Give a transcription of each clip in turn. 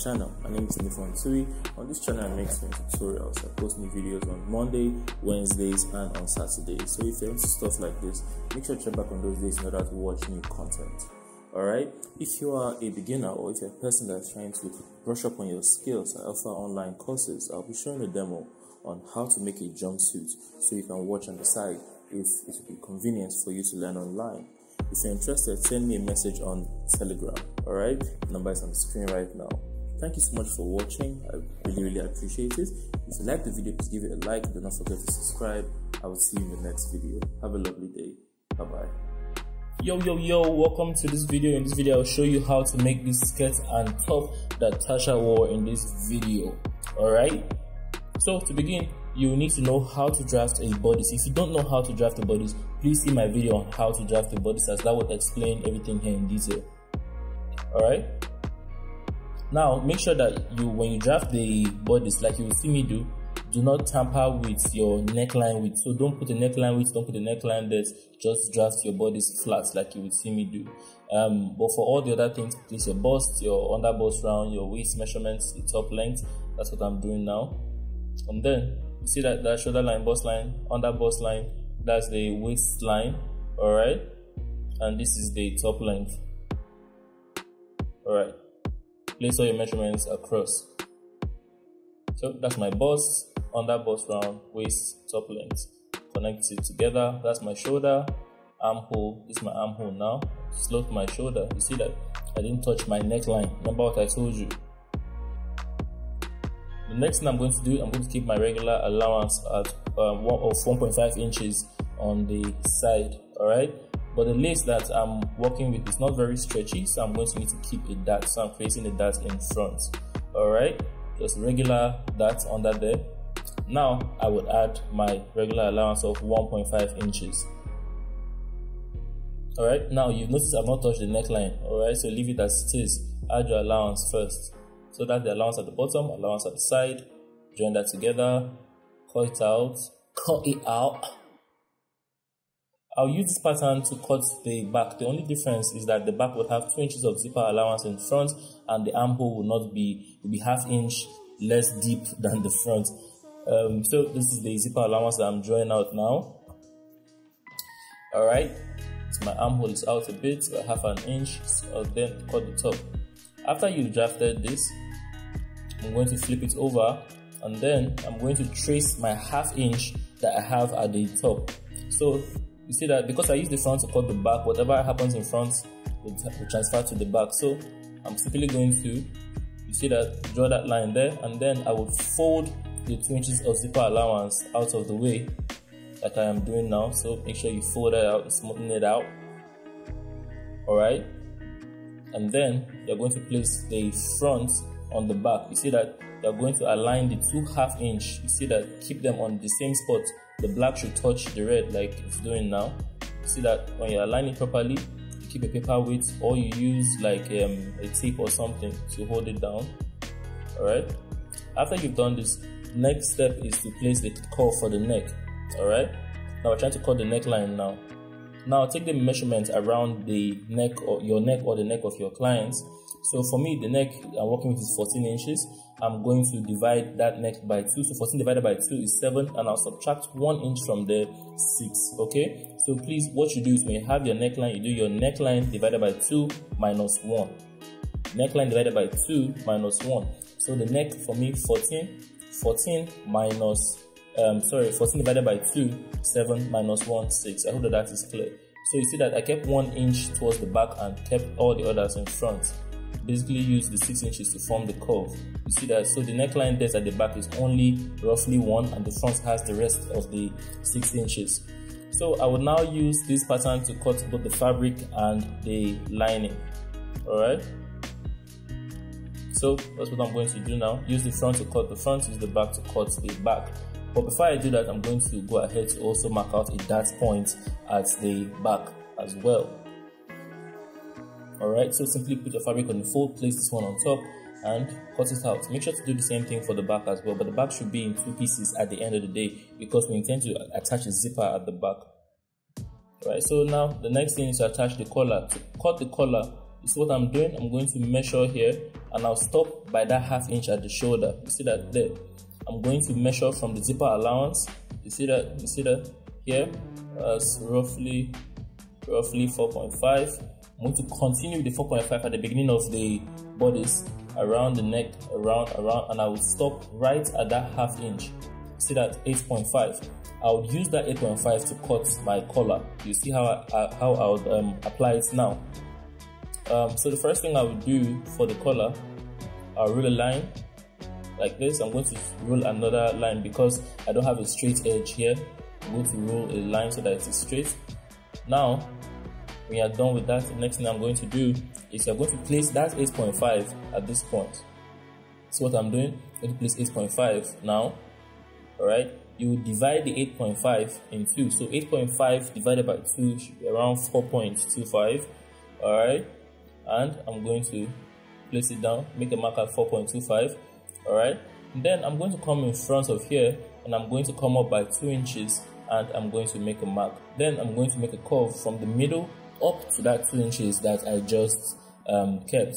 channel. My name is Ndifon Ntui. On this channel I make some tutorials. I post new videos on Monday, Wednesdays and on Saturdays. So if you're into stuff like this, make sure to check back on those days in order to watch new content. Alright, if you are a beginner or if you're a person that's trying to brush up on your skills, I offer online courses. I'll be showing a demo on how to make a jumpsuit so you can watch on the side if it will be convenient for you to learn online. If you're interested, send me a message on Telegram. Alright, the number is on the screen right now. Thank you so much for watching. I really appreciate it. If you like the video, please give it a like. Do not forget to subscribe. I will see you in the next video. Have a lovely day. Bye bye. Yo, welcome to this video. In this video I'll show you how to make this skirt and top that Tasha wore in this video. Alright, so to begin, you need to know how to draft a bodice. If you don't know how to draft a bodice, please see my video on how to draft a bodice, as that would explain everything here in detail. Alright, now make sure that when you draft the bodice, like you will see me do not tamper with your neckline width. So don't put a neckline width, don't put a neckline depth, just draft your bodice flat like you would see me do. But for all the other things, place your bust, your under bust round, your waist measurements, the top length. That's what I'm doing now. And then you see that shoulder line, bust line, under bust line, that's the waistline. Alright, and this is the top length. Alright, place all your measurements across. So that's my bust, under bust round, waist, top length. Connect it together. That's my shoulder, armhole. This is my armhole now. Slope my shoulder. You see that I didn't touch my neckline. Remember what I told you. The next thing I'm going to do, I'm going to keep my regular allowance at 1.5 inches on the side. Alright, but the lace that I'm working with is not very stretchy, so I'm going to need to keep a dart. So I'm creating a dart in front. Alright, just regular dart under there. Now I would add my regular allowance of 1.5 inches. Alright, now you've noticed I've not touched the neckline. Alright, so leave it as it is. Add your allowance first. So that's the allowance at the bottom, allowance at the side. Join that together. Cut it out. I'll use this pattern to cut the back. The only difference is that the back will have 2 inches of zipper allowance in front, and the armhole will be ½ inch less deep than the front. So this is the zipper allowance that I'm drawing out now. Alright, so my armhole is out a bit, so ½ inch. So then cut the top. After you drafted this, I'm going to flip it over, and then I'm going to trace my ½ inch that I have at the top. So you see that because I use the front to cut the back, whatever happens in front will transfer to the back. So I'm simply going to, you see that, draw that line there, and then I will fold the 2 inches of zipper allowance out of the way like I am doing now. So make sure you fold that out, smoothen it out. Alright, and then you're going to place the front on the back. You see that you're going to align the 2 ½ inch. You see that, keep them on the same spot. The black should touch the red like it's doing now. You see that when you align it properly, you keep a paper weight, or you use like a tape or something to hold it down. Alright, after you've done this, next step is to place the curve for the neck. Alright, now we're trying to cut the neckline now. Now take the measurement around the neck, or your neck, or the neck of your clients. So for me, the neck I'm working with is 14 inches. I'm going to divide that neck by 2. So 14 divided by 2 is 7, and I'll subtract 1 inch from there, 6. Okay, so please, what you do is when you have your neckline, you do your neckline divided by 2 minus 1. Neckline divided by 2 minus 1. So the neck for me, 14 divided by 2, 7 minus 1, 6. I hope that is clear. So you see that I kept 1 inch towards the back and kept all the others in front. Basically use the 6 inches to form the curve. You see that, so the neckline depth at the back is only roughly 1, and the front has the rest of the 6 inches. So I will now use this pattern to cut both the fabric and the lining. Alright, so that's what I'm going to do now. Use the front to cut the front, use the back to cut the back. But before I do that, I'm going to go ahead to also mark out a dart point at the back as well. Alright, so simply put your fabric on the fold, place this one on top, and cut it out. Make sure to do the same thing for the back as well, but the back should be in 2 pieces at the end of the day, because we intend to attach a zipper at the back. Alright, so now the next thing is to attach the collar. To cut the collar, You see what I'm doing? I'm going to measure here, and I'll stop by that half inch at the shoulder. You see that there? I'm going to measure from the zipper allowance. You see that? You see that here? That's roughly 4.5. I'm going to continue with the 4.5 at the beginning of the bodice, around the neck, around, and I will stop right at that half inch. See that? 8.5. I would use that 8.5 to cut my collar. You see how I would apply it now. So the first thing I would do for the collar, I'll roll a line like this. I'm going to roll another line because I don't have a straight edge here. I'm going to roll a line so that it is straight. Now, when you're done with that, the next thing I'm going to do is you're going to place that 8.5 at this point. So what I'm doing, I'm going to place 8.5 now. Alright, you will divide the 8.5 in 2. So 8.5 divided by 2 should be around 4.25. Alright, and I'm going to place it down, make a mark at 4.25. Alright, then I'm going to come in front of here and I'm going to come up by 2 inches and I'm going to make a mark. Then I'm going to make a curve from the middle up to that 2 inches that I just kept.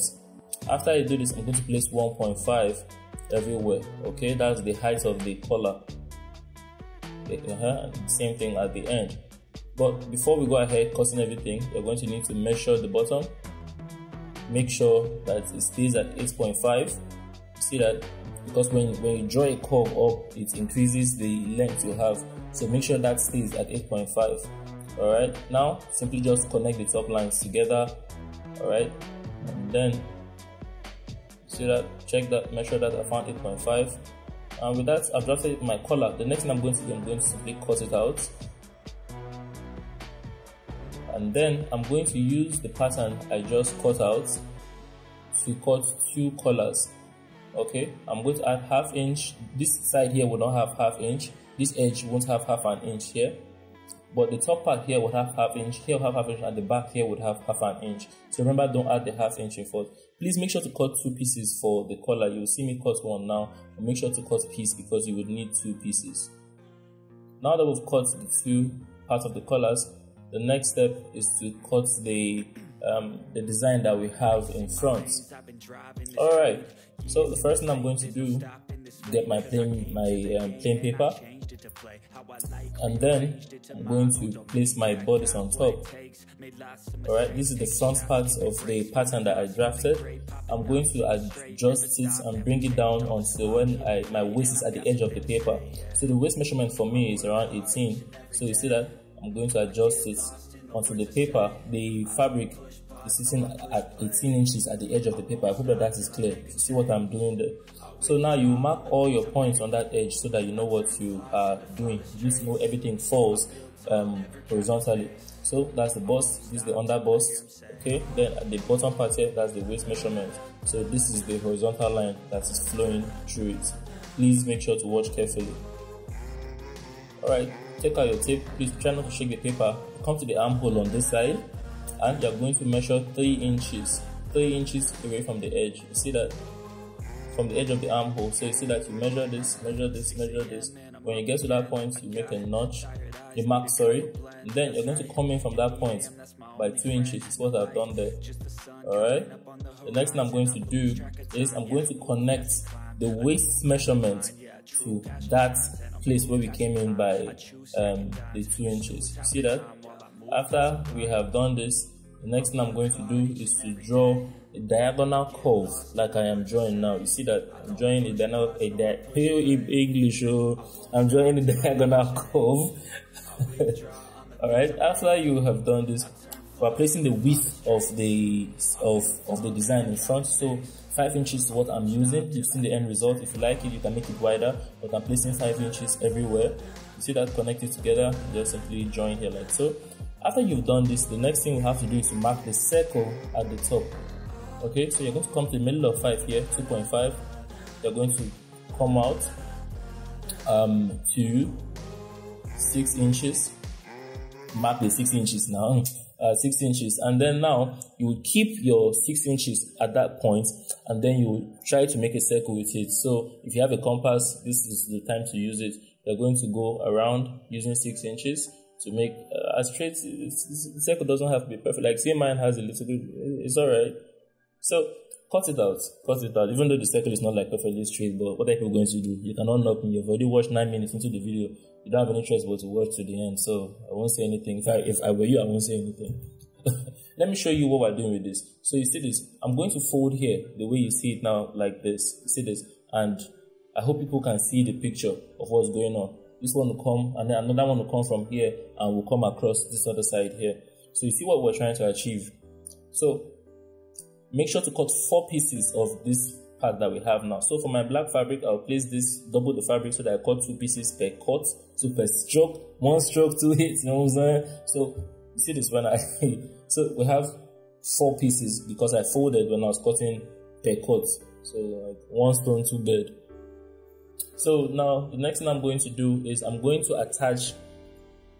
After I do this, I'm going to place 1.5 everywhere. Okay, that's the height of the collar. Same thing at the end. But before we go ahead cutting everything, you're going to need to measure the bottom. Make sure that it stays at 8.5. See that? Because when you draw a curve up, it increases the length you have. So make sure that stays at 8.5. Alright, now simply just connect the top lines together. Alright, and then see that, check that, measure that, I found 8.5. And with that, I've drafted my collar. The next thing I'm going to do, I'm going to simply cut it out. And then I'm going to use the pattern I just cut out to cut 2 collars. Okay, I'm going to add half inch. This side here will not have half inch. This edge won't have half an inch here. But the top part here will have half inch, here will have half inch, and the back here would have half an inch. So remember, don't add the half inch in front. Please make sure to cut 2 pieces for the collar. You will see me cut one now. But make sure to cut a piece because you would need 2 pieces. Now that we've cut the 2 parts of the collars, the next step is to cut the design that we have in front. Alright, so the first thing I'm going to do, get my plain paper. And then I'm going to place my bodice on top. Alright, this is the front part of the pattern that I drafted. I'm going to adjust it and bring it down until when my waist is at the edge of the paper. So the waist measurement for me is around 18. So you see that I'm going to adjust it onto the paper. The fabric is sitting at 18 inches at the edge of the paper. I hope that is clear. You see what I'm doing there. So now you mark all your points on that edge so that you know what you are doing. You just know everything falls horizontally. So that's the bust, this is the under bust. Okay, then at the bottom part here, that's the waist measurement. So this is the horizontal line that is flowing through it. Please make sure to watch carefully. Alright, take out your tape. Please try not to shake the paper. Come to the armhole on this side and you're going to measure 3 inches. 3 inches away from the edge. You see that? From the edge of the armhole. So you see that you measure this, measure this, measure this. When you get to that point, you make a notch, a mark, sorry. And then you're going to come in from that point by 2 inches. Is what I've done there. Alright. The next thing I'm going to do is I'm going to connect the waist measurement to that place where we came in by the 2 inches. See that? After we have done this, the next thing I'm going to do is to draw a diagonal curve like I am drawing now. You see that I'm drawing I'm drawing a diagonal curve. Alright, after you have done this, we're placing the width of the design in front. So 5 inches is what I'm using. You've seen the end result. If you like it, you can make it wider, but I'm placing 5 inches everywhere. You see that connected together, just simply join here like so. After you've done this, the next thing we have to do is to mark the circle at the top. Okay, so you're going to come to the middle of 5 here, 2.5. You're going to come out to 6 inches. Mark the 6 inches now. 6 inches, and then now you will keep your 6 inches at that point, and then you will try to make a circle with it. So if you have a compass, this is the time to use it. You're going to go around using 6 inches to make as straight, the circle doesn't have to be perfect. Like, say mine has a little bit, it's alright. So cut it out. Even though the circle is not like perfectly straight, but what are people going to do? You cannot knock me. You've already watched 9 minutes into the video. You don't have any choice but to watch to the end. So I won't say anything. If I were you, I won't say anything. Let me show you what we're doing with this. So you see this. I'm going to fold here the way you see it now, like this. You see this, and I hope people can see the picture of what's going on. This one will come, and then another one will come from here, and will come across this other side here. So you see what we're trying to achieve. So make sure to cut 4 pieces of this part that we have now. So for my black fabric, I'll place this, double the fabric so that I cut 2 pieces per cut, 2 per stroke, 1 stroke, 2 hits, you know what I'm saying? So you see this when so we have 4 pieces because I folded when I was cutting per cut. So like 1 stone, 2 bird. So now the next thing I'm going to do is I'm going to attach,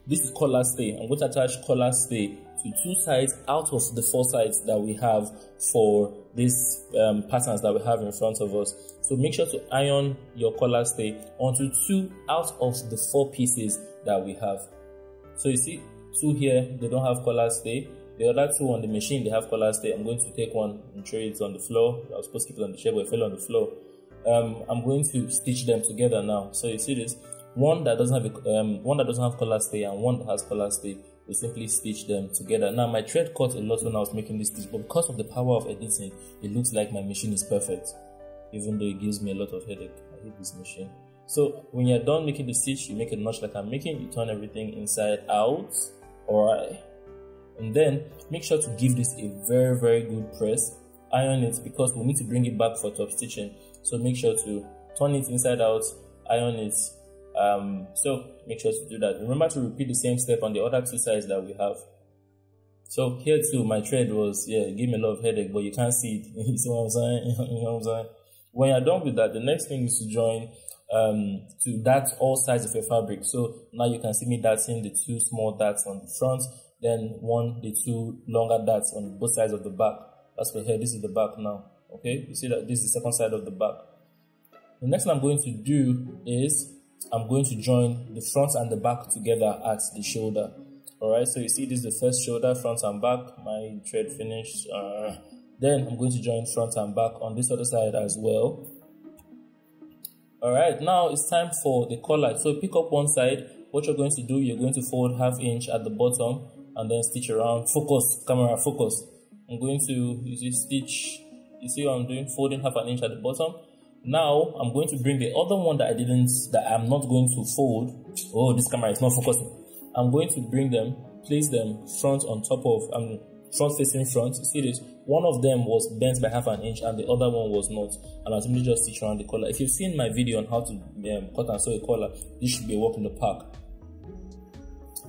this is collar stay. I'm going to attach collar stay to 2 sides out of the 4 sides that we have for these patterns that we have in front of us. So make sure to iron your collar stay onto 2 out of the 4 pieces that we have. So you see 2 here, they don't have collar stay. The other 2 on the machine, they have collar stay. I'm going to take one and throw it on the floor. I was supposed to keep it on the chair, but it fell on the floor. I'm going to stitch them together now. So you see this, one that doesn't have collar stay and one that has collar stay. We simply stitch them together. Now my thread caught a lot when I was making this stitch, but because of the power of editing, it looks like my machine is perfect, even though it gives me a lot of headache. I hate this machine. So when you're done making the stitch, you make a notch like I'm making, you turn everything inside out. Alright, and then make sure to give this a very, very good press. Iron it because we need to bring it back for top stitching. So make sure to turn it inside out, iron it. So make sure to do that. Remember to repeat the same step on the other 2 sides that we have. So here too, my thread was, give me a lot of headache, but you can't see it. You see what I'm saying? You know what I'm saying? When you're done with that, the next thing is to join to dart all sides of your fabric. So now you can see me darting the 2 small darts on the front, then the 2 longer darts on both sides of the back. That's for here. This is the back now. Okay, you see that this is the second side of the back. The next thing I'm going to do is I'm going to join the front and the back together at the shoulder. Alright, so you see this is the first shoulder, front and back. My thread finished. Then I'm going to join front and back on this other side as well. Alright, now it's time for the collar. So pick up one side. What you're going to do, you're going to fold 1/2 inch at the bottom and then stitch around. Focus, camera, focus. I'm going to stitch. You see what I'm doing? Folding 1/2 inch at the bottom. Now I'm going to bring the other one that I'm not going to fold. Oh, this camera is not focusing. I'm going to bring them, place them front on top of, front facing front. You see this? One of them was bent by 1/2 inch and the other one was not. And I'll simply just stitch around the collar. If you've seen my video on how to cut and sew a collar, this should be a walk in the park.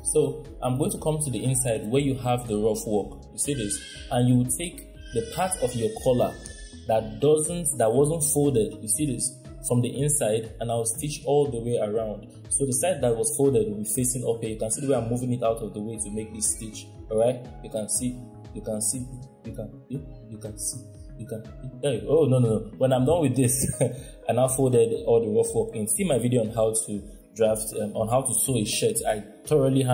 So I'm going to come to the inside where you have the rough work. You see this? And you will take the part of your collar that wasn't folded. You see this? From the inside, and I'll stitch all the way around. So the side that was folded will be facing up here. You can see the way I'm moving it out of the way to make this stitch. Alright? You can see. Oh no. When I'm done with this, I now folded all the rough work in. See my video on how to draft, on how to sew a shirt. I thoroughly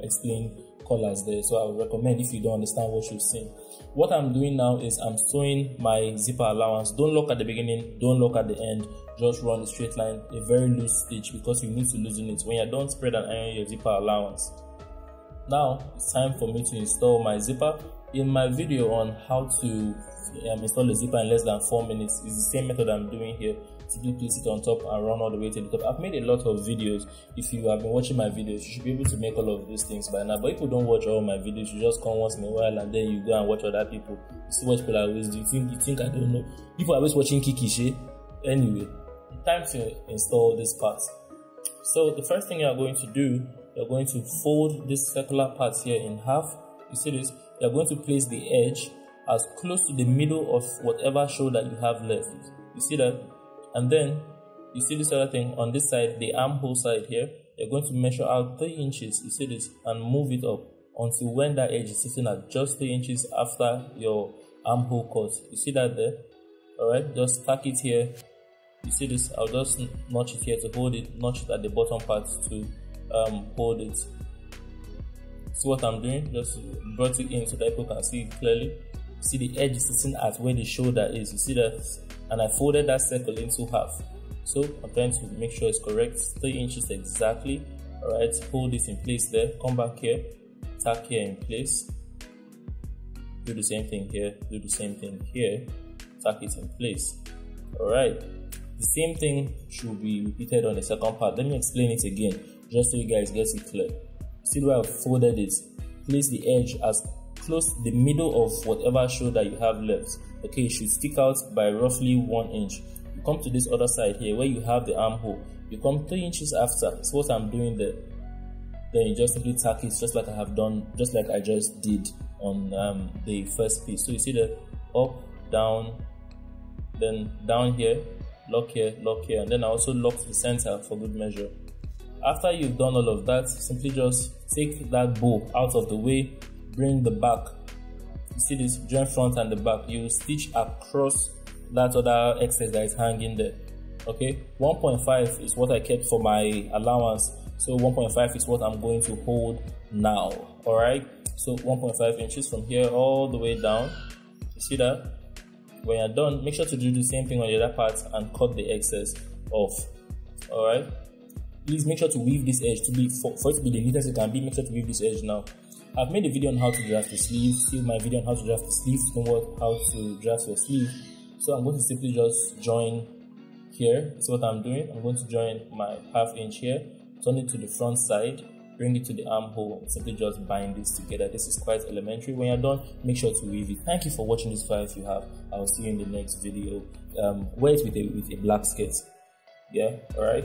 explain collars there. So I would recommend if you don't understand what you've seen. What I'm doing now is I'm sewing my zipper allowance. Don't look at the beginning, don't look at the end. Just run a straight line, a very loose stitch because you need to loosen it. When you're done, spread and iron your zipper allowance. Now it's time for me to install my zipper. In my video on how to install a zipper in less than 4 minutes, it's the same method I'm doing here. Simply place it on top and run all the way to the top. I've made a lot of videos. If you have been watching my videos, you should be able to make all of these things by now. But if you don't watch all my videos, you just come once in a while and then you go and watch other people. You see what people always do. You think I don't know? People are always watching Kikishe. Anyway, time to install this part. So the first thing you're going to do, you're going to fold this circular part here in half. You see this? You're going to place the edge as close to the middle of whatever shoulder you have left. You see that? And then you see this other thing on this side, the armhole side here. You're going to measure out 3 inches. You see this, and move it up until when that edge is sitting at just 3 inches after your armhole cut. You see that there? Alright, just stack it here. You see this? I'll just notch it here to hold it, notch it at the bottom part to hold it. See what I'm doing? Just brought it in so that people can see it clearly. See the edge is sitting at where the shoulder is. You see that? And I folded that circle into half. So I'm trying to make sure it's correct. 3 inches exactly. Alright, hold this in place there. Come back here. Tack here in place. Do the same thing here. Do the same thing here. Tack it in place. Alright. The same thing should be repeated on the second part. Let me explain it again, just so you guys get it clear. See where I've folded it. Place the edge as close to the middle of whatever shoulder you have left. Okay, it should stick out by roughly 1 inch. You come to this other side here where you have the armhole. You come 3 inches after. That's what I'm doing there. Then you just simply tack it just like I have done, just like I just did on the first piece. So you see the up, down, then down here, lock here, and then I also lock the center for good measure. After you've done all of that, simply just take that bow out of the way, bring the back. You see this, join front and the back. You will stitch across that other excess that is hanging there. Okay, 1.5 is what I kept for my allowance, so 1.5 is what I'm going to hold now. All right, so 1.5 inches from here all the way down. You see that? When you're done, make sure to do the same thing on the other part and cut the excess off. All right, please make sure to weave this edge to be for it to be the neatest it can be. Make sure to weave this edge now. I've made a video on how to draft the sleeve. See my video on how to draft the sleeve. Know how to draft your sleeve. So I'm going to simply just join here. That's what I'm doing. I'm going to join my ½ inch here, turn it to the front side, bring it to the armhole, and simply just bind this together. This is quite elementary. When you're done, make sure to weave it. Thank you for watching this file. If you have, I will see you in the next video. Wear it with a black skirt. Yeah, all right.